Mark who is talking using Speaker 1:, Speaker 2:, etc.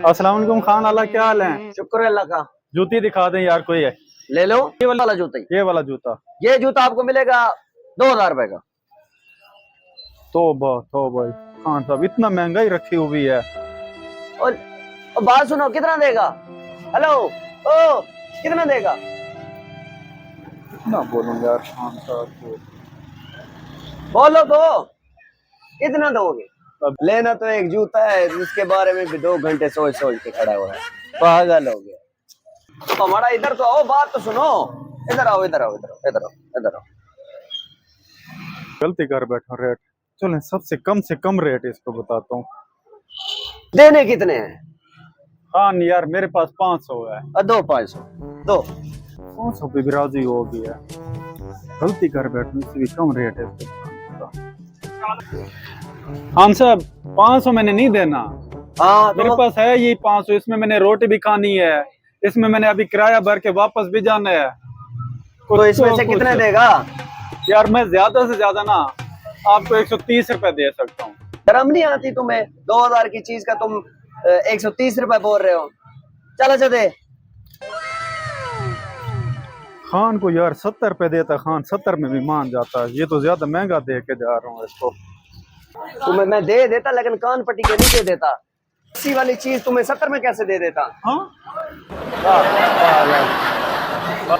Speaker 1: अस्सलाम वालेकुम खान आला, क्या हाल है?
Speaker 2: शुक्र अल्लाह का।
Speaker 1: जूती दिखा दें यार कोई है।
Speaker 2: ले लो ये वाला जूता ही।
Speaker 1: ये वाला जूता।
Speaker 2: ये जूता आपको मिलेगा 2000 रुपए का।
Speaker 1: तौबा तौबा खान साहब, इतना महंगाई रखी हुई है।
Speaker 2: और बात सुनो, कितना देगा? हेलो, ओ कितना देगा?
Speaker 1: कितना बोलूं यार खान साहब को।
Speaker 2: बोलो तो कितना दोगे?
Speaker 1: अब
Speaker 2: लेना तो एक जूता है जिसके बारे में भी 2 घंटे सोच सोच के खड़ा हुआ है, पागल हो गया। तो हमारा इधर तो आओ, बात तो सुनो। इधर आओ, इधर आओ, इधर आओ, इधर आओ, इधर आओ।
Speaker 1: गलती कर बैठा रेट। चलो सबसे कम रेट इसको बताता हूँ।
Speaker 2: देने कितने हैं?
Speaker 1: खान यार मेरे पास 500 है।
Speaker 2: दो 500 दो।
Speaker 1: 500 पे भी राजी हो गया। गलती कर बैठा, इससे भी कम रेट है इसको। खान साहब 500 मैंने नहीं देना।
Speaker 2: हाँ
Speaker 1: मेरे पास है ये 500, इसमें मैंने रोटी भी खानी है, इसमें मैंने अभी किराया भर के वापस भी जाना है।
Speaker 2: तो इसमें से कितने देगा?
Speaker 1: यार मैं ज्यादा से ज्यादा ना आपको 130 रुपए दे सकता हूँ।
Speaker 2: शर्म नहीं आती तुम्हें? 2000 की चीज का तुम 130 रुपए बोल रहे हो? चलो चल दे।
Speaker 1: खान को यार 70 रुपए देता, खान 70 में भी मान जाता है। ये तो ज्यादा महंगा दे के जा रहा हूँ इसको।
Speaker 2: तुम्हें मैं दे देता, लेकिन कान पट्टी के नहीं दे देता। 80 वाली चीज तुम्हें 70 में कैसे दे देता?
Speaker 1: हाँ